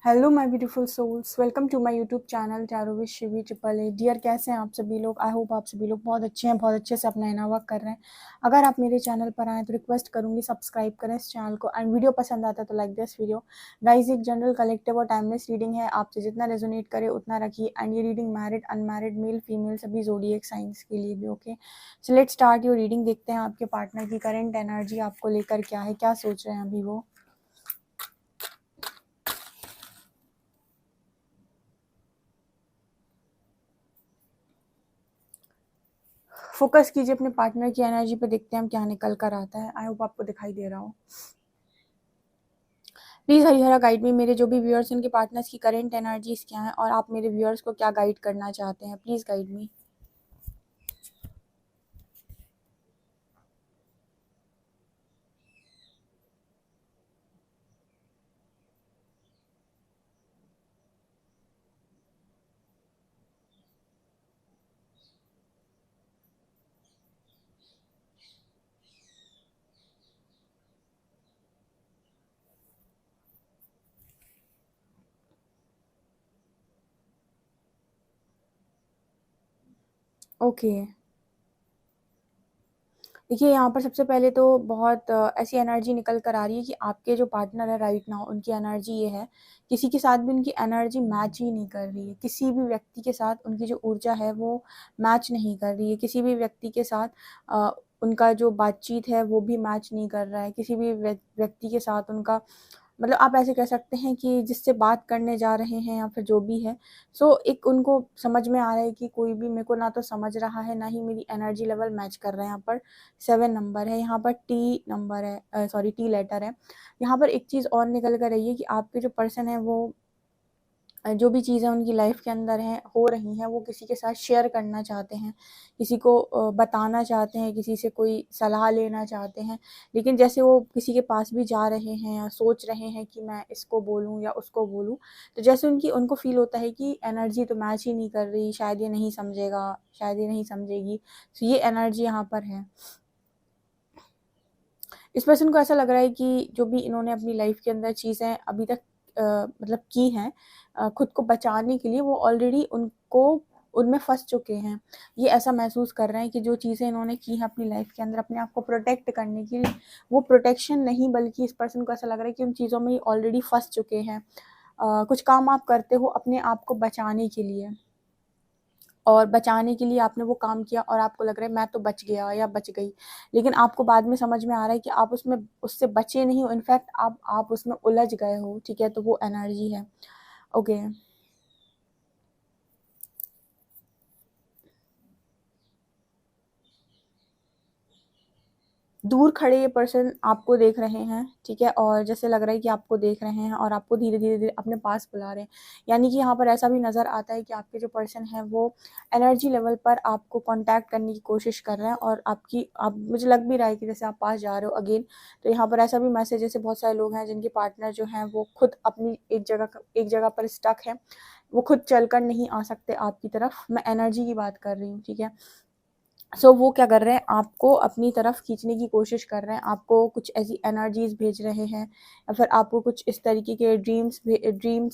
Hello my beautiful souls, welcome to my YouTube channel tarot with Shivi triple A. Dear, कैसे हैं आप सभी लोग? आई होप आप सभी लोग बहुत अच्छे हैं, बहुत अच्छे से अपना इना वर्क कर रहे हैं। अगर आप मेरे चैनल पर आए तो रिक्वेस्ट करूंगी सब्सक्राइब करें इस चैनल को, एंड वीडियो पसंद आता है तो लाइक दिस वीडियो। गाइस, एक जनरल कलेक्टिव और टाइमलेस रीडिंग है, आपसे जितना रेजोनेट करे उतना रखिए। एंड ये reading married, unmarried, male female सभी ज़ोडिएक साइंस के लिए भी okay. So let's start your reading. देखते हैं आपके पार्टनर की करंट एनर्जी आपको लेकर क्या है, क्या सोच रहे हैं अभी वो। फोकस कीजिए अपने पार्टनर की एनर्जी पे, देखते हैं हम क्या निकल कर आता है। आई होप आपको दिखाई दे रहा हो। प्लीज हरिहरा गाइड मी, मेरे जो भी व्यूअर्स उनके पार्टनर्स की करंट एनर्जीज क्या है और आप मेरे व्यूअर्स को क्या गाइड करना चाहते हैं। Please guide me. ओके, देखिए यहाँ पर सबसे पहले तो बहुत ऐसी एनर्जी निकल कर आ रही है कि आपके जो पार्टनर है राइट नाउ, उनकी एनर्जी ये है, किसी के साथ भी उनकी एनर्जी मैच ही नहीं कर रही है। किसी भी व्यक्ति के साथ उनकी जो ऊर्जा है वो मैच नहीं कर रही है। किसी भी व्यक्ति के साथ उनका जो बातचीत है वो भी मैच नहीं कर रहा है। किसी भी व्यक्ति के साथ उनका, मतलब आप ऐसे कह सकते हैं कि जिससे बात करने जा रहे हैं या फिर जो भी है, सो एक उनको समझ में आ रहा है कि कोई भी मेरे को ना तो समझ रहा है, ना ही मेरी एनर्जी लेवल मैच कर रहा है। यहाँ पर 7 नंबर है, यहाँ पर टी नंबर है, सॉरी टी लेटर है। यहाँ पर एक चीज़ और निकल कर रही है कि आपके जो पर्सन है वो जो भी चीज़ें उनकी लाइफ के अंदर हैं, हो रही हैं, वो किसी के साथ शेयर करना चाहते हैं, किसी को बताना चाहते हैं, किसी से कोई सलाह लेना चाहते हैं। लेकिन जैसे वो किसी के पास भी जा रहे हैं या सोच रहे हैं कि मैं इसको बोलूँ या उसको बोलूँ, तो जैसे उनको फील होता है कि एनर्जी तो मैच ही नहीं कर रही, शायद ये नहीं समझेगा, शायद ये नहीं समझेगी। तो ये एनर्जी यहाँ पर है। इस पर्सन को ऐसा लग रहा है कि जो भी इन्होंने अपनी लाइफ के अंदर चीज़ें अभी तक मतलब की हैं, खुद को बचाने के लिए, वो ऑलरेडी उनको उनमें फंस चुके हैं। ये ऐसा महसूस कर रहे हैं कि जो चीज़ें इन्होंने की हैं अपनी लाइफ के अंदर अपने आप को प्रोटेक्ट करने के लिए, वो प्रोटेक्शन नहीं, बल्कि इस पर्सन को ऐसा लग रहा है कि उन चीज़ों में ऑलरेडी फंस चुके हैं। कुछ काम आप करते हो अपने आप को बचाने के लिए, और बचाने के लिए आपने वो काम किया और आपको लग रहा है मैं तो बच गया या बच गई, लेकिन आपको बाद में समझ में आ रहा है कि आप उसमें उससे बचे नहीं हो, इनफैक्ट आप उसमें उलझ गए हो। ठीक है, तो वो एनर्जी है। ओके, दूर खड़े ये पर्सन आपको देख रहे हैं, ठीक है, और जैसे लग रहा है कि आपको देख रहे हैं और आपको धीरे धीरे धीरे अपने पास बुला रहे हैं। यानी कि यहाँ पर ऐसा भी नज़र आता है कि आपके जो पर्सन है वो एनर्जी लेवल पर आपको कांटेक्ट करने की कोशिश कर रहे हैं, और आप मुझे लग भी रहा है कि जैसे आप पास जा रहे हो अगेन, तो यहाँ पर ऐसा भी मैसेज, जैसे बहुत सारे लोग हैं जिनके पार्टनर जो हैं वो खुद अपनी एक जगह पर स्टक है, वो खुद चल कर नहीं आ सकते आपकी तरफ। मैं एनर्जी की बात कर रही हूँ, ठीक है। सो वो क्या कर रहे हैं, आपको अपनी तरफ खींचने की कोशिश कर रहे हैं, आपको कुछ ऐसी एनर्जीज भेज रहे हैं, या फिर आपको कुछ इस तरीके के ड्रीम्स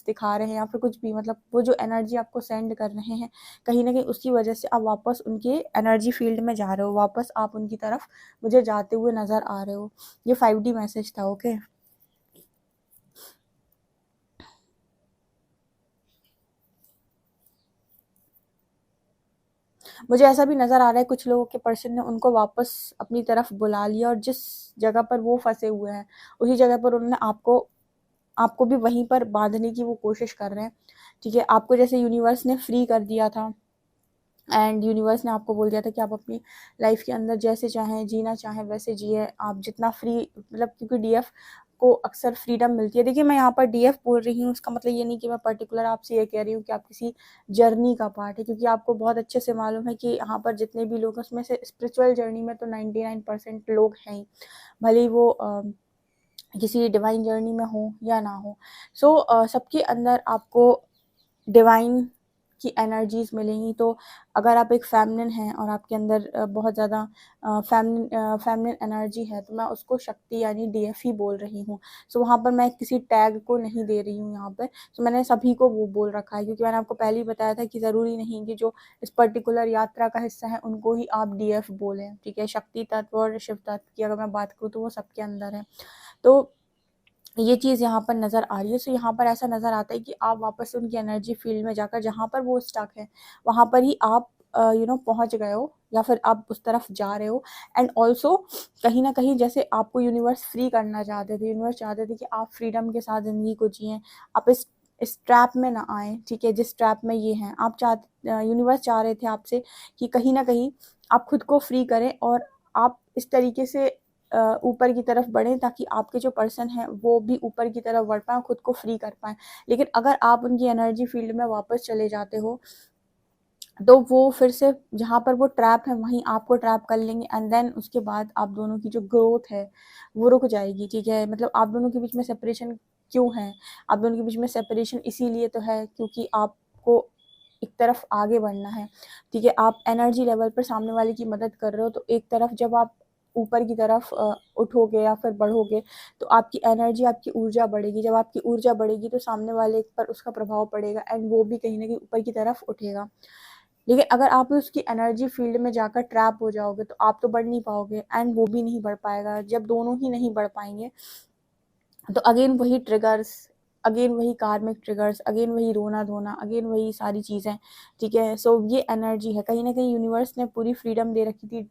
दिखा रहे हैं, या फिर कुछ भी, मतलब वो जो एनर्जी आपको सेंड कर रहे हैं, कहीं ना कहीं उसकी वजह से आप वापस उनके एनर्जी फील्ड में जा रहे हो, वापस आप उनकी तरफ मुझे जाते हुए नज़र आ रहे हो। ये 5D मैसेज था। ओके, मुझे ऐसा भी नज़र आ रहा है कुछ लोगों के पर्सन ने उनको वापस अपनी तरफ बुला लिया, और जिस जगह पर वो फंसे हुए हैं उसी जगह पर उन्होंने आपको आपको भी वहीं पर बांधने की वो कोशिश कर रहे हैं। ठीक है, आपको जैसे यूनिवर्स ने फ्री कर दिया था, एंड यूनिवर्स ने आपको बोल दिया था कि आप अपनी लाइफ के अंदर जैसे चाहें जीना चाहें वैसे जिए, आप जितना फ्री, मतलब क्योंकि डीएफ को अक्सर फ्रीडम मिलती है। देखिए, मैं यहाँ पर डीएफ बोल रही हूँ, उसका मतलब ये नहीं कि मैं पर्टिकुलर आपसे ये कह रही हूँ कि आप किसी जर्नी का पार्ट है, क्योंकि आपको बहुत अच्छे से मालूम है कि यहाँ पर जितने भी लोग हैं उसमें से स्पिरिचुअल जर्नी में तो 99% लोग हैं ही, भले ही वो किसी डिवाइन जर्नी में हो या ना हो। सो सबके अंदर आपको डिवाइन की एनर्जीज मिलेंगी। तो अगर आप एक फेमिनिन हैं और आपके अंदर बहुत ज़्यादा फेमिनिन एनर्जी है, तो मैं उसको शक्ति यानी डीएफ ही बोल रही हूँ। सो वहाँ पर मैं किसी टैग को नहीं दे रही हूँ यहाँ पर। तो मैंने सभी को वो बोल रखा है, क्योंकि मैंने आपको पहले ही बताया था कि ज़रूरी नहीं कि जो इस पर्टिकुलर यात्रा का हिस्सा है उनको ही आप डीएफ बोलें, ठीक है। शक्ति तत्व और शिव तत्व की अगर मैं बात करूँ तो वो सबके अंदर है। तो ये चीज़ यहाँ पर नज़र आ रही है। सो यहाँ पर ऐसा नज़र आता है कि आप वापस से उनकी एनर्जी फील्ड में जाकर जहाँ पर वो स्टक है वहाँ पर ही आप पहुँच गए हो, या फिर आप उस तरफ जा रहे हो। एंड ऑल्सो कहीं ना कहीं जैसे आपको यूनिवर्स फ्री करना चाहते थे, यूनिवर्स चाहते थे कि आप फ्रीडम के साथ ज़िंदगी को जिएं, आप इस ट्रैप में ना आए, ठीक है, जिस ट्रैप में ये हैं। यूनिवर्स चाह रहे थे आपसे कि कहीं ना कहीं आप खुद को फ्री करें और आप इस तरीके से ऊपर की तरफ बढ़ें ताकि आपके जो पर्सन है वो भी ऊपर की तरफ बढ़ पाए, खुद को फ्री कर पाएँ। लेकिन अगर आप उनकी एनर्जी फील्ड में वापस चले जाते हो, तो वो फिर से जहाँ पर वो ट्रैप है वहीं आपको ट्रैप कर लेंगे, एंड देन उसके बाद आप दोनों की जो ग्रोथ है वो रुक जाएगी, ठीक है। मतलब आप दोनों के बीच में सेपरेशन क्यों है? आप दोनों के बीच में सेपरेशन इसीलिए तो है क्योंकि आपको एक तरफ आगे बढ़ना है, ठीक है। आप एनर्जी लेवल पर सामने वाले की मदद कर रहे हो, तो एक तरफ जब आप ऊपर की तरफ उठोगे या फिर बढ़ोगे, तो आपकी एनर्जी, आपकी ऊर्जा बढ़ेगी। जब आपकी ऊर्जा बढ़ेगी तो सामने वाले पर उसका प्रभाव पड़ेगा एंड वो भी कहीं ना कहीं ऊपर की तरफ उठेगा। लेकिन अगर आप उसकी एनर्जी फील्ड में जाकर ट्रैप हो जाओगे तो आप तो बढ़ नहीं पाओगे एंड वो भी नहीं बढ़ पाएगा। जब दोनों ही नहीं बढ़ पाएंगे तो अगेन वही ट्रिगर्स, अगेन वही कार्मिक ट्रिगर्स, अगेन वही रोना धोना, अगेन वही सारी चीज़ें, ठीक है। सो ये एनर्जी है, कहीं ना कहीं यूनिवर्स ने पूरी फ्रीडम दे रखी थी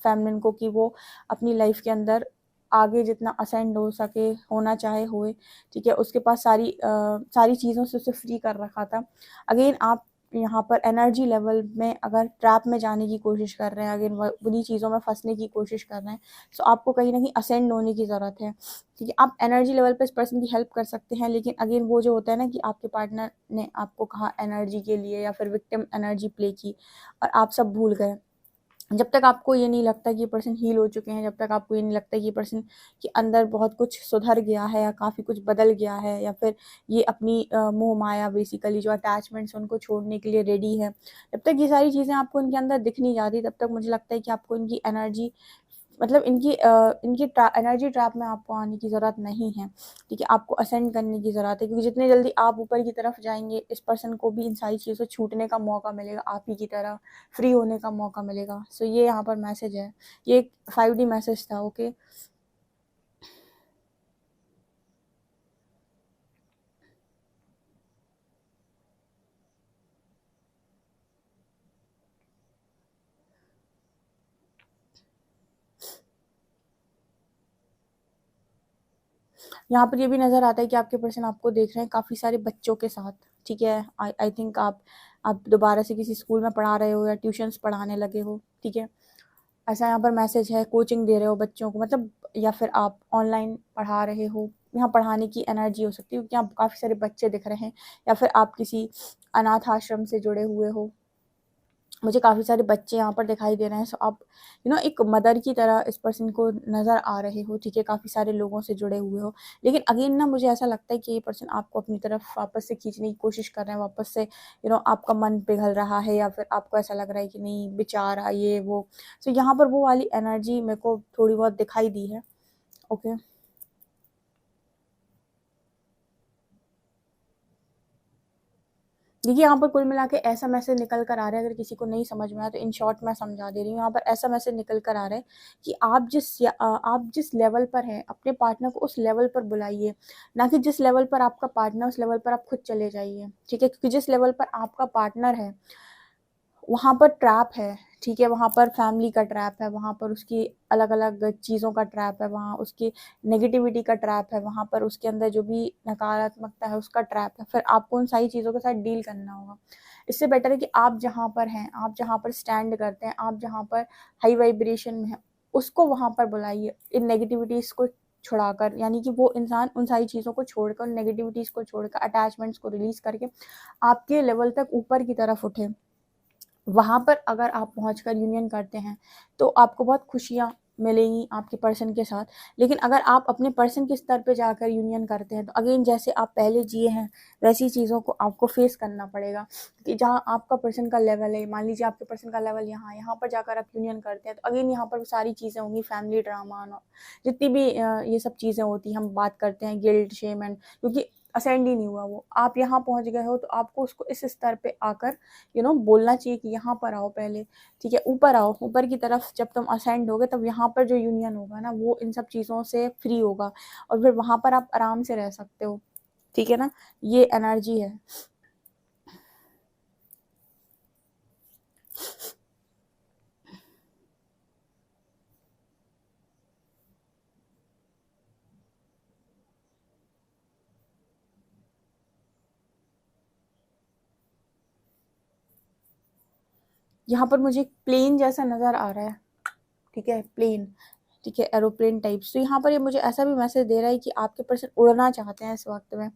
फेमिनिन को कि वो अपनी लाइफ के अंदर आगे जितना असेंड हो सके, होना चाहे होए, ठीक है। उसके पास सारी चीज़ों से उसे फ्री कर रखा था। अगेन आप यहाँ पर एनर्जी लेवल में अगर ट्रैप में जाने की कोशिश कर रहे हैं, अगेन बुरी चीज़ों में फंसने की कोशिश कर रहे हैं, सो आपको कहीं ना कहीं असेंड होने की ज़रूरत है, ठीक है। आप एनर्जी लेवल पे इस पर्सन की हेल्प कर सकते हैं, लेकिन अगेन वो जो होता है ना कि आपके पार्टनर ने आपको कहा एनर्जी के लिए या फिर विक्टिम एनर्जी प्ले की और आप सब भूल गए। जब तक आपको ये नहीं लगता कि ये पर्सन हील हो चुके हैं, जब तक आपको ये नहीं लगता कि ये पर्सन के अंदर बहुत कुछ सुधर गया है या काफ़ी कुछ बदल गया है, या फिर ये अपनी मोह माया बेसिकली जो अटैचमेंट्स उनको छोड़ने के लिए रेडी है, जब तक ये सारी चीज़ें आपको इनके अंदर दिख नहीं जाती, तब तक मुझे लगता है कि आपको इनकी एनर्जी, मतलब इनकी एनर्जी ट्रैप में आपको आने की ज़रूरत नहीं है, ठीक है। आपको असेंड करने की ज़रूरत है, क्योंकि जितने जल्दी आप ऊपर की तरफ जाएंगे इस पर्सन को भी इन सारी चीज़ों से छूटने का मौका मिलेगा, आप ही की तरह फ्री होने का मौका मिलेगा। सो ये यहाँ पर मैसेज है, ये एक 5D मैसेज था, ओके। यहाँ पर ये भी नज़र आता है कि आपके पर्सन आपको देख रहे हैं काफ़ी सारे बच्चों के साथ, ठीक है। आई थिंक आप दोबारा से किसी स्कूल में पढ़ा रहे हो या ट्यूशन्स पढ़ाने लगे हो, ठीक है। ऐसा यहाँ पर मैसेज है, कोचिंग दे रहे हो बच्चों को, मतलब, या फिर आप ऑनलाइन पढ़ा रहे हो, यहाँ पढ़ाने की एनर्जी हो सकती है क्योंकि यहाँ काफ़ी सारे बच्चे दिख रहे हैं, या फिर आप किसी अनाथ आश्रम से जुड़े हुए हो। मुझे काफ़ी सारे बच्चे यहाँ पर दिखाई दे रहे हैं। सो आप एक मदर की तरह इस पर्सन को नज़र आ रहे हो, ठीक है, काफ़ी सारे लोगों से जुड़े हुए हो। लेकिन अगेन ना मुझे ऐसा लगता है कि ये पर्सन आपको अपनी तरफ वापस से खींचने की कोशिश कर रहे हैं, वापस से आपका मन पिघल रहा है, या फिर आपको ऐसा लग रहा है कि नहीं बेचारा ये वो। सो यहाँ पर वो वाली एनर्जी मेरे को थोड़ी बहुत दिखाई दी है, ओके। देखिए, यहाँ पर कुल मिला के ऐसा मैसेज निकल कर आ रहा है, अगर किसी को नहीं समझ में आया तो इन शॉर्ट मैं समझा दे रही हूँ। यहाँ पर ऐसा मैसेज निकल कर आ रहा है कि आप जिस लेवल पर हैं अपने पार्टनर को उस लेवल पर बुलाइए, ना कि जिस लेवल पर आपका पार्टनर उस लेवल पर आप खुद चले जाइए, ठीक है। क्योंकि जिस लेवल पर आपका पार्टनर है वहाँ पर ट्रैप है, ठीक है। वहाँ पर फैमिली का ट्रैप है, वहाँ पर उसकी अलग अलग चीज़ों का ट्रैप है, वहाँ उसकी नेगेटिविटी का ट्रैप है, वहाँ पर उसके अंदर जो भी नकारात्मकता है उसका ट्रैप है। फिर आपको उन सारी चीज़ों के साथ डील करना होगा। इससे बेटर है कि आप जहाँ पर हैं, आप जहाँ पर स्टैंड करते हैं, आप जहाँ पर हाई वाइब्रेशन में हैं, उसको वहाँ पर बुलाइए, इन नेगेटिविटीज़ को छुड़ाकर, यानी कि वो इंसान उन सारी चीज़ों को छोड़कर, उन नेगेटिविटीज़ को छोड़कर, अटैचमेंट्स को रिलीज़ करके आपके लेवल तक ऊपर की तरफ उठे। वहाँ पर अगर आप पहुँचकर यूनियन करते हैं तो आपको बहुत खुशियाँ मिलेंगी आपके पर्सन के साथ। लेकिन अगर आप अपने पर्सन के स्तर पे जाकर यूनियन करते हैं तो अगेन जैसे आप पहले जिए हैं वैसी चीज़ों को आपको फेस करना पड़ेगा, कि जहाँ आपका पर्सन का लेवल है, मान लीजिए आपके पर्सन का लेवल यहाँ पर जाकर आप यूनियन करते हैं तो अगेन यहाँ पर सारी चीज़ें होंगी, फैमिली ड्रामा, जितनी भी ये सब चीज़ें होती हैं, हम बात करते हैं गिल्ट, शेम एंड, क्योंकि असेंड ही नहीं हुआ वो, आप यहाँ पहुँच गए हो तो आपको उसको इस स्तर पे आकर बोलना चाहिए कि यहाँ पर आओ पहले, ठीक है, ऊपर आओ, ऊपर की तरफ जब तुम असेंड होगे तब यहाँ पर जो यूनियन होगा ना वो इन सब चीज़ों से फ्री होगा और फिर वहाँ पर आप आराम से रह सकते हो, ठीक है ना, ये एनर्जी है। यहाँ पर मुझे प्लेन जैसा नज़र आ रहा है, ठीक है, प्लेन, ठीक है, एरोप्लेन टाइप्स। तो यहाँ पर ये मुझे ऐसा भी मैसेज दे रहा है कि आपके पर्सन उड़ना चाहते हैं इस वक्त में,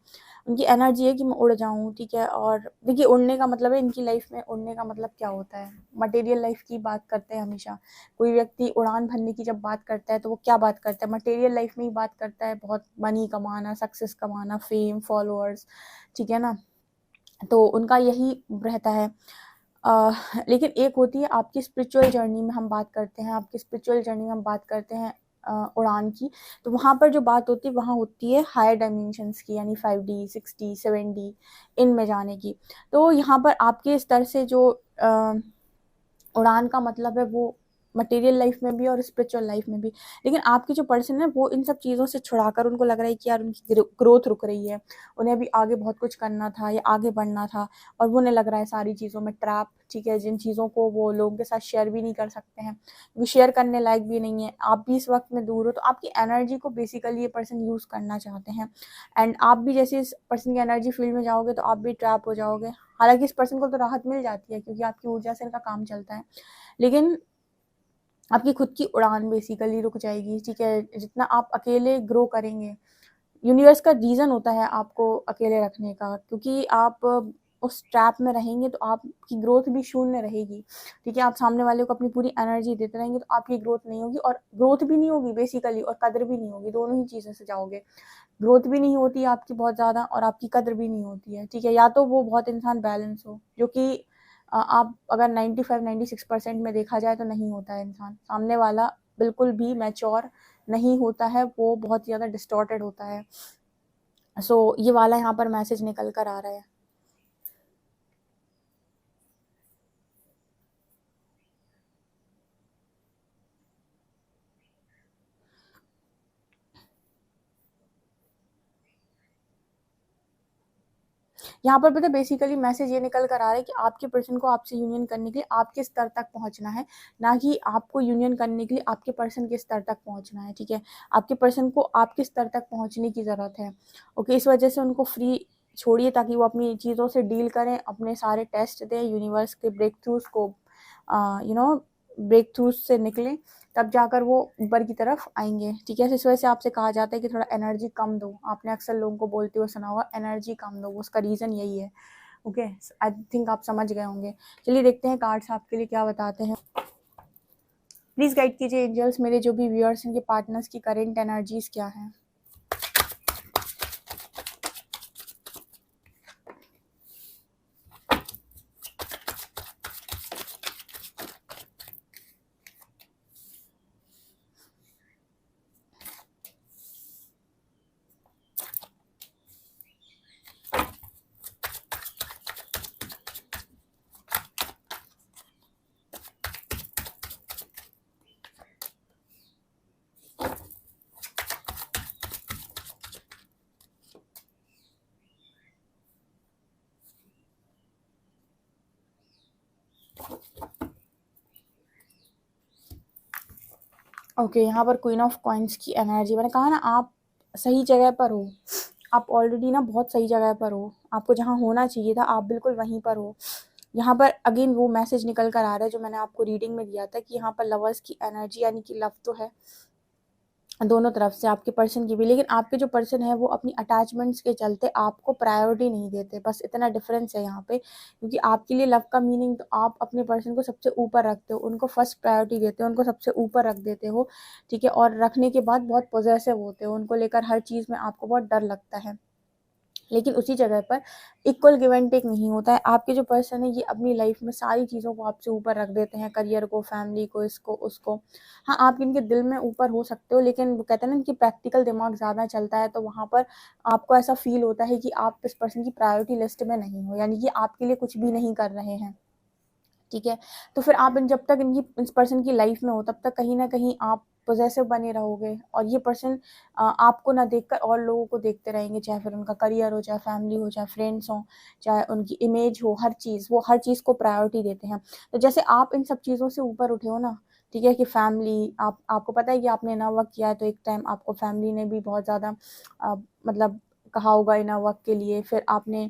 उनकी एनर्जी है कि मैं उड़ जाऊँ, ठीक है। और देखिए उड़ने का मतलब है इनकी लाइफ में, उड़ने का मतलब क्या होता है, मटेरियल लाइफ की बात करते हैं हमेशा। कोई व्यक्ति उड़ान भरने की जब बात करता है तो वो क्या बात करता है, मटेरियल लाइफ में ही बात करता है, बहुत मनी कमाना, सक्सेस कमाना, फेम, फॉलोअर्स, ठीक है ना, तो उनका यही रहता है। लेकिन एक होती है आपकी स्पिरिचुअल जर्नी में हम बात करते हैं, आपकी स्पिरिचुअल जर्नी में हम बात करते हैं उड़ान की, तो वहाँ पर जो बात होती है वहाँ होती है हायर डायमेंशंस की, यानी 5D 6D 7D इनमें जाने की। तो यहाँ पर आपके स्तर से जो उड़ान का मतलब है वो मटेरियल लाइफ में भी और स्पिरिचुअल लाइफ में भी। लेकिन आपके जो पर्सन है वो इन सब चीज़ों से छुड़ाकर, उनको लग रहा है कि यार उनकी ग्रोथ रुक रही है, उन्हें अभी आगे बहुत कुछ करना था या आगे बढ़ना था, और वो उन्हें लग रहा है सारी चीज़ों में ट्रैप, ठीक है, जिन चीज़ों को वो लोगों के साथ शेयर भी नहीं कर सकते हैं, क्योंकि शेयर करने लायक भी नहीं है, आप भी इस वक्त में दूर हो, तो आपकी एनर्जी को बेसिकली ये पर्सन यूज़ करना चाहते हैं। एंड आप भी जैसे इस पर्सन की एनर्जी फील्ड में जाओगे तो आप भी ट्रैप हो जाओगे। हालांकि इस पर्सन को तो राहत मिल जाती है क्योंकि आपकी ऊर्जा से इनका काम चलता है, लेकिन आपकी खुद की उड़ान बेसिकली रुक जाएगी, ठीक है। जितना आप अकेले ग्रो करेंगे, यूनिवर्स का रीज़न होता है आपको अकेले रखने का, क्योंकि आप उस ट्रैप में रहेंगे तो आपकी ग्रोथ भी शून्य रहेगी, ठीक है। आप सामने वाले को अपनी पूरी एनर्जी देते रहेंगे तो आपकी ग्रोथ नहीं होगी, और ग्रोथ भी नहीं होगी बेसिकली, और कदर भी नहीं होगी, दोनों ही चीज़ों से जाओगे। ग्रोथ भी नहीं होती है आपकी बहुत ज़्यादा, और आपकी कदर भी नहीं होती है, ठीक है। या तो वो बहुत इंसान बैलेंस हो, जो कि आप अगर 95-96% में देखा जाए तो नहीं होता है इंसान, सामने वाला बिल्कुल भी मैच्योर नहीं होता है, वो बहुत ज़्यादा डिस्टॉर्टेड होता है। सो ये वाला यहाँ पर मैसेज निकल कर आ रहा है। यहाँ पर पता बेसिकली मैसेज ये निकल कर आ रहा है कि आपके पर्सन को आपसे यूनियन करने के लिए आपके स्तर तक पहुँचना है, ना कि आपको यूनियन करने के लिए आपके पर्सन के स्तर तक पहुँचना है, ठीक है। आपके पर्सन को आपके स्तर तक पहुँचने की ज़रूरत है, ओके। इस वजह से उनको फ्री छोड़िए ताकि वो अपनी चीज़ों से डील करें, अपने सारे टेस्ट दें, यूनिवर्स के ब्रेक थ्रूज को ब्रेक थ्रूज से निकलें, तब जाकर वो ऊपर की तरफ आएंगे, ठीक है। इस वजह से आपसे कहा जाता है कि थोड़ा एनर्जी कम दो, आपने अक्सर लोगों को बोलते हुए सुना होगा एनर्जी कम दो, उसका रीज़न यही है, ओके। आई थिंक आप समझ गए होंगे। चलिए देखते हैं कार्ड्स आपके लिए क्या बताते हैं। प्लीज़ गाइड कीजिए एंजल्स, मेरे जो भी व्यूअर्स हैं, इनके पार्टनर्स की करेंट एनर्जीज क्या हैं। ओके, यहाँ पर क्वीन ऑफ कॉइन्स की एनर्जी, मैंने कहा ना आप सही जगह पर हो, आप ऑलरेडी ना बहुत सही जगह पर हो, आपको जहाँ होना चाहिए था आप बिल्कुल वहीं पर हो। यहाँ पर अगेन वो मैसेज निकल कर आ रहा है जो मैंने आपको रीडिंग में दिया था कि यहाँ पर लवर्स की एनर्जी, यानी कि लव तो है, दोनों तरफ से, आपके पर्सन की भी। लेकिन आपके जो पर्सन है वो अपनी अटैचमेंट्स के चलते आपको प्रायोरिटी नहीं देते, बस इतना डिफरेंस है यहाँ पे। क्योंकि आपके लिए लव का मीनिंग, तो आप अपने पर्सन को सबसे ऊपर रखते हो, उनको फर्स्ट प्रायोरिटी देते हो, उनको सबसे ऊपर रख देते हो, ठीक है। और रखने के बाद बहुत पॉजेसिव होते हो, उनको लेकर हर चीज़ में आपको बहुत डर लगता है। लेकिन उसी जगह पर इक्वल गिव एंड टेक नहीं होता है। आपके जो पर्सन है ये अपनी लाइफ में सारी चीज़ों को आपसे ऊपर रख देते हैं, करियर को, फैमिली को, इसको उसको। हाँ, आप इनके दिल में ऊपर हो सकते हो, लेकिन वो कहते हैं ना, इनकी प्रैक्टिकल दिमाग ज़्यादा चलता है, तो वहाँ पर आपको ऐसा फील होता है कि आप इस पर्सन की प्रायोरिटी लिस्ट में नहीं हो, यानी कि आपके लिए कुछ भी नहीं कर रहे हैं, ठीक है। तो फिर आप जब तक इनकी इस पर्सन की लाइफ में हो तब तक कहीं ना कहीं आप पोजेसिव बने रहोगे, और ये पर्सन आपको ना देखकर और लोगों को देखते रहेंगे, चाहे फिर उनका करियर हो, चाहे फैमिली हो, चाहे फ्रेंड्स हो, चाहे उनकी इमेज हो, हर चीज़, वो हर चीज़ को प्रायोरिटी देते हैं। तो जैसे आप इन सब चीज़ों से ऊपर उठे हो ना, ठीक है, कि फैमिली, आपको पता है कि आपने इनर वर्क किया है, तो एक टाइम आपको फैमिली ने भी बहुत ज़्यादा मतलब कहा होगा इनर वर्क के लिए। फिर आपने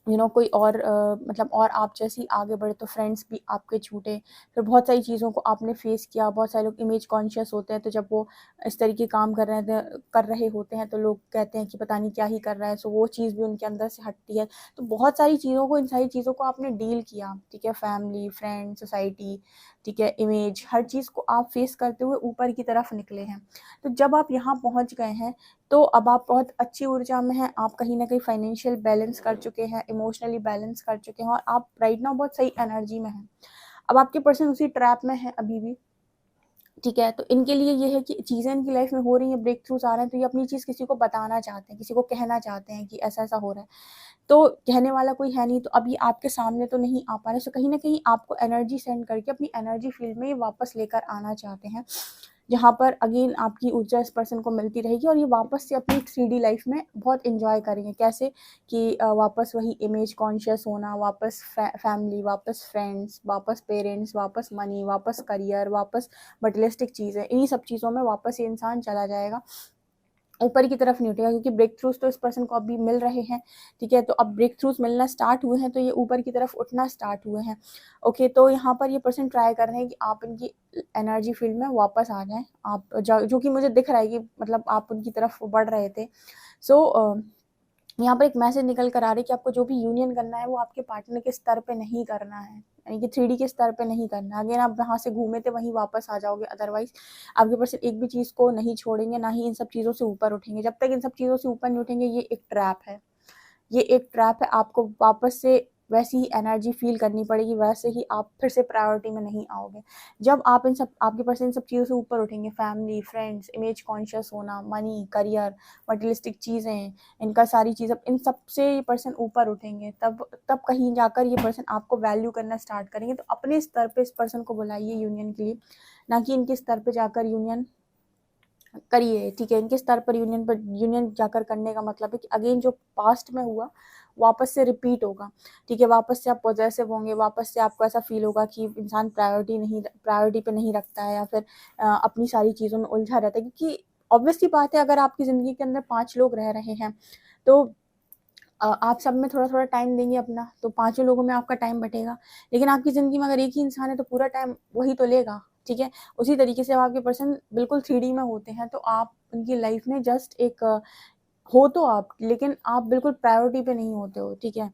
कोई और मतलब और आप जैसे ही आगे बढ़े तो फ्रेंड्स भी आपके छूटे। फिर बहुत सारी चीज़ों को आपने फेस किया। बहुत सारे लोग इमेज कॉन्शियस होते हैं, तो जब वो इस तरीके काम कर रहे होते हैं तो लोग कहते हैं कि पता नहीं क्या ही कर रहा है, सो वो चीज़ भी उनके अंदर से हटती है। तो बहुत सारी चीज़ों को, इन सारी चीज़ों को आपने डील किया, ठीक है, फैमिली, फ्रेंड, सोसाइटी, ठीक है, इमेज, हर चीज़ को आप फेस करते हुए ऊपर की तरफ निकले हैं। तो जब आप यहाँ पहुँच गए हैं तो अब आप बहुत अच्छी ऊर्जा में हैं, आप कहीं न कहीं फाइनेंशियल बैलेंस कर चुके हैं, इमोशनली बैलेंस कर चुके हैं, और आप राइट नाउ बहुत सही एनर्जी में हैं। अब आपके पर्सन उसी ट्रैप में है अभी भी, ठीक है। तो इनके लिए ये है कि चीज़ें इनकी लाइफ में हो रही हैं, ब्रेक थ्रूज आ रहे हैं, तो ये अपनी चीज़ किसी को बताना चाहते हैं, किसी को कहना चाहते हैं कि ऐसा-ऐसा हो रहा है। तो कहने वाला कोई है नहीं, तो अब ये आपके सामने तो नहीं आ पा रहे, सो कहीं न कहीं आपको एनर्जी सेंड करके अपनी एनर्जी फील्ड में ये वापस लेकर आना चाहते हैं। जहाँ पर अगेन आपकी ऊर्जा इस पर्सन को मिलती रहेगी, और ये वापस से अपनी 3D लाइफ में बहुत एन्जॉय करेंगे। कैसे कि वापस वही इमेज कॉन्शियस होना, वापस फैमिली, वापस फ्रेंड्स, वापस पेरेंट्स, वापस मनी, वापस करियर, वापस मटेरियलिस्टिक चीज़ें, इन्हीं सब चीज़ों में वापस ये इंसान चला जाएगा। ऊपर की तरफ नहीं उठेगा, क्योंकि ब्रेक थ्रूज तो इस पर्सन को अभी मिल रहे हैं, ठीक है। तो अब ब्रेक थ्रूज मिलना स्टार्ट हुए हैं, तो ये ऊपर की तरफ उठना स्टार्ट हुए हैं। ओके, तो यहाँ पर ये पर्सन ट्राई कर रहे हैं कि आप इनकी एनर्जी फील्ड में वापस आ जाएं। आप जो कि मुझे दिख रहा है कि मतलब आप उनकी तरफ बढ़ रहे थे। सो यहाँ पर एक मैसेज निकल कर आ रही है कि आपको जो भी यूनियन करना है वो आपके पार्टनर के स्तर पे नहीं करना है, यानी कि 3D के स्तर पे नहीं करना है। अगेन आप जहाँ से घूमे थे वहीं वापस आ जाओगे, अदरवाइज आपके पर्सन एक भी चीज़ को नहीं छोड़ेंगे, ना ही इन सब चीज़ों से ऊपर उठेंगे। जब तक इन सब चीज़ों से ऊपर नहीं उठेंगे, ये एक ट्रैप है, ये एक ट्रैप है। आपको वापस से वैसी ही एनर्जी फील करनी पड़ेगी, वैसे ही आप फिर से प्रायोरिटी में नहीं आओगे। जब आप इन सब, आपके पर्सन इन सब चीज़ों से ऊपर उठेंगे, फैमिली, फ्रेंड्स, इमेज कॉन्शियस होना, मनी, करियर, मटेरियलिस्टिक चीज़ें, इनका सारी चीज़, अब इन सब से ये पर्सन ऊपर उठेंगे, तब तब कहीं जाकर ये पर्सन आपको वैल्यू करना स्टार्ट करेंगे। तो अपने स्तर पे इस पर्सन को बुलाइए यूनियन के लिए, ना कि इनके स्तर पे जाकर यूनियन करिए, ठीक है। इनके स्तर पर यूनियन जाकर करने का मतलब है कि अगेन जो पास्ट में हुआ वापस से रिपीट होगा, ठीक है। वापस से आप पॉजेसिव होंगे, वापस से आपको ऐसा फील होगा कि इंसान प्रायोरिटी पे नहीं रखता है, या फिर अपनी सारी चीज़ों में उलझा रहता है। क्योंकि ऑब्वियसली बात है, अगर आपकी ज़िंदगी के अंदर 5 लोग रह रहे हैं, तो आप सब में थोड़ा-थोड़ा टाइम देंगे अपना, तो पाँचों लोगों में आपका टाइम बटेगा। लेकिन आपकी ज़िंदगी में अगर एक ही इंसान है, तो पूरा टाइम वही तो लेगा, ठीक है। उसी तरीके से जब आपके पर्सन बिल्कुल 3D में होते हैं, तो आप उनकी लाइफ में जस्ट एक हो तो आप, लेकिन आप बिल्कुल प्रायोरिटी पे नहीं होते हो, ठीक है।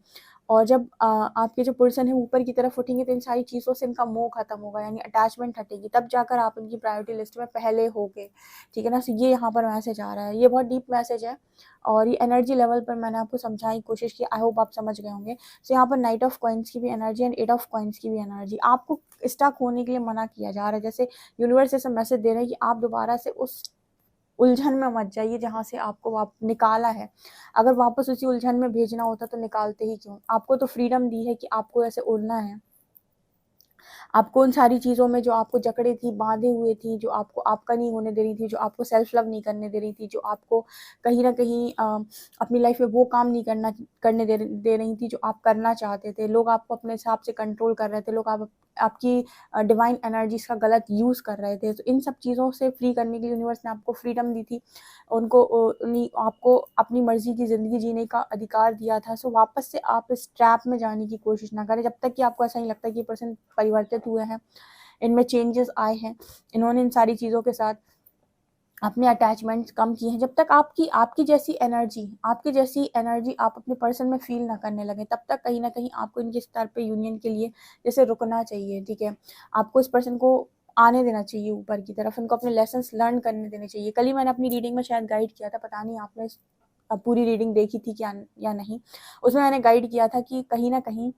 और जब आपके जो पर्सन है ऊपर की तरफ उठेंगे, तो इन सारी चीज़ों से इनका मोह खत्म होगा, यानी अटैचमेंट हटेगी, तब जाकर आप इनकी प्रायोरिटी लिस्ट में पहले होगे, ठीक है ना। ये यहाँ पर मैसेज आ रहा है, ये बहुत डीप मैसेज है, और ये एनर्जी लेवल पर मैंने आपको समझाने की कोशिश की, आई होप आप समझ गए होंगे। सो यहाँ पर नाइट ऑफ कॉइन्स की भी एनर्जी एंड 8 ऑफ कॉइन्स की भी एनर्जी, आपको स्टक होने के लिए मना किया जा रहा है। जैसे यूनिवर्स ऐसा मैसेज दे रहा है कि आप दोबारा से उस उलझन में मत जाइए जहाँ से आपको निकाला है। अगर वापस उसी उलझन में भेजना होता तो निकालते ही क्यों? आपको तो फ्रीडम दी है कि आपको ऐसे उड़ना है। आपको उन सारी चीज़ों में जो आपको जकड़े थी, बाँधे हुए थी, जो आपको आपका नहीं होने दे रही थी, जो आपको सेल्फ लव नहीं करने दे रही थी, जो आपको कहीं न कहीं अपनी लाइफ में वो काम नहीं करने दे रही थी जो आप करना चाहते थे। लोग आपको अपने हिसाब से कंट्रोल कर रहे थे, लोग आपकी डिवाइन एनर्जीज़ का गलत यूज़ कर रहे थे। तो इन सब चीज़ों से फ्री करने के लिए यूनिवर्स ने आपको फ्रीडम दी थी। आपको अपनी मर्ज़ी की ज़िंदगी जीने का अधिकार दिया था। सो वापस से आप इस ट्रैप में जाने की कोशिश ना करें, जब तक कि आपको ऐसा नहीं लगता कि ये पर्सन परिवर्तित हुए हैं, इनमें चेंजेस आए हैं, इन्होंने इन सारी चीज़ों के साथ अपने अटैचमेंट्स कम किए हैं। जब तक आपकी जैसी एनर्जी आप अपने पर्सन में फील ना करने लगे, तब तक कहीं ना कहीं आपको इनके स्तर पे यूनियन के लिए जैसे रुकना चाहिए, ठीक है। आपको इस पर्सन को आने देना चाहिए ऊपर की तरफ, इनको अपने लेसन्स लर्न करने देने चाहिए। कल ही मैंने अपनी रीडिंग में शायद गाइड किया था, पता नहीं आपने पूरी रीडिंग देखी थी क्या या नहीं। उसमें मैंने गाइड किया था कि कहीं ना कहीं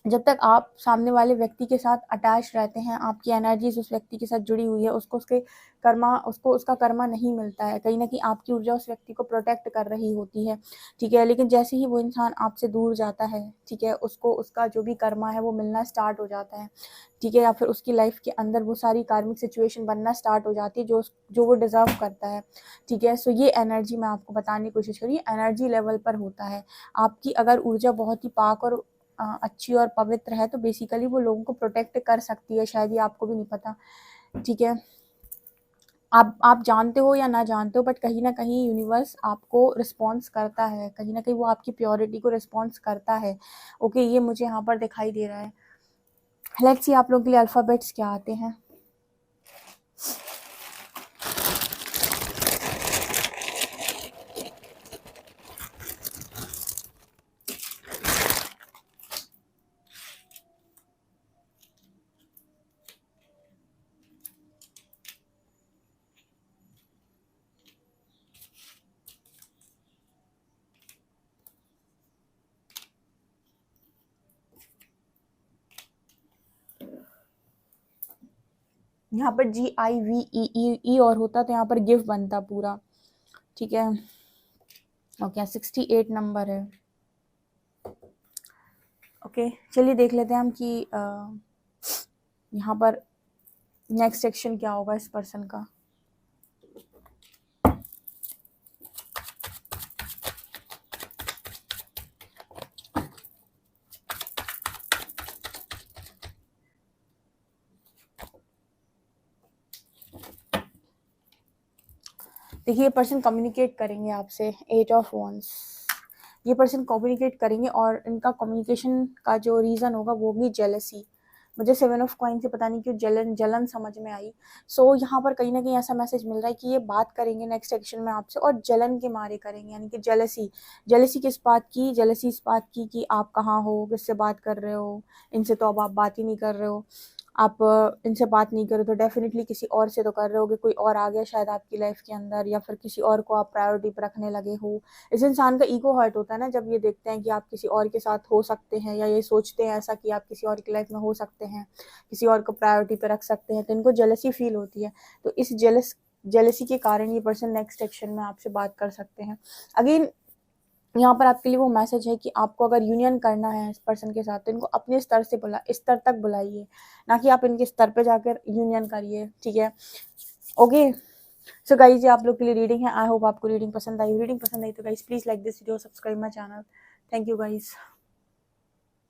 जब तक आप सामने वाले व्यक्ति के साथ अटैच रहते हैं, आपकी एनर्जीज उस व्यक्ति के साथ जुड़ी हुई है, उसको उसका कर्मा नहीं मिलता है। कहीं ना कहीं आपकी ऊर्जा उस व्यक्ति को प्रोटेक्ट कर रही होती है, ठीक है। लेकिन जैसे ही वो इंसान आपसे दूर जाता है, ठीक है, उसको उसका जो भी कर्मा है वो मिलना स्टार्ट हो जाता है, ठीक है। या फिर उसकी लाइफ के अंदर वो सारी कार्मिक सिचुएशन बनना स्टार्ट हो जाती है जो वो डिजर्व करता है, ठीक है। सो ये एनर्जी मैं आपको बताने की कोशिश करी, एनर्जी लेवल पर होता है। आपकी अगर ऊर्जा बहुत ही पाक और अच्छी और पवित्र है तो बेसिकली वो लोगों को प्रोटेक्ट कर सकती है, शायद ये आपको भी नहीं पता, ठीक है। आप जानते हो या ना जानते हो, बट कहीं ना कहीं यूनिवर्स आपको रिस्पॉन्स करता है, कहीं ना कहीं वो आपकी प्योरिटी को रिस्पॉन्स करता है। ओके, ये मुझे यहाँ पर दिखाई दे रहा है। लेट्स सी आप लोगों के लिए अल्फ़ाबेट्स क्या आते हैं। यहाँ पर GIVE और होता तो यहाँ पर गिव बनता पूरा, ठीक है। ओके, 68 नंबर है। ओके, चलिए देख लेते हैं हम कि यहाँ पर नेक्स्ट सेक्शन क्या होगा इस पर्सन का। देखिए, ये पर्सन कम्युनिकेट करेंगे आपसे, 8 ऑफ वॉन्ड्स। ये पर्सन कम्युनिकेट करेंगे और इनका कम्युनिकेशन का जो रीज़न होगा वो होगी जेलसी। मुझे 7 ऑफ कॉइन से पता नहीं क्यों जलन समझ में आई। सो यहाँ पर कहीं ना कहीं ऐसा मैसेज मिल रहा है कि ये बात करेंगे नेक्स्ट सेक्शन में आपसे और जलन के मारे करेंगे, यानी कि जेलसी किस बात की, जेलसी इस बात की कि आप कहाँ हो, किससे बात कर रहे हो, इनसे तो अब आप बात ही नहीं कर रहे हो, आप इनसे बात नहीं करो तो डेफिनेटली किसी और से तो कर रहे होगे, कोई और आ गया शायद आपकी लाइफ के अंदर, या फिर किसी और को आप प्रायोरिटी पर रखने लगे हो। इस इंसान का ईगो हर्ट होता है ना जब ये देखते हैं कि आप किसी और के साथ हो सकते हैं, या ये सोचते हैं ऐसा कि आप किसी और की लाइफ में हो सकते हैं, किसी और को प्रायोरिटी पर रख सकते हैं, तो इनको जेलसी फील होती है। तो इस जेलसी के कारण ये पर्सन नेक्स्ट सेक्शन में आपसे बात कर सकते हैं। अगेन यहाँ पर आपके लिए वो मैसेज है कि आपको अगर यूनियन करना है इस पर्सन के साथ तो इनको अपने स्तर से स्तर तक बुलाइए, ना कि आप इनके स्तर पे जाकर यूनियन करिए, ठीक है। ओके, सो गाइज ये आप लोग के लिए रीडिंग है। आई होप आपको रीडिंग पसंद आई तो guys please like this video, subscribe my channel. Thank you guys.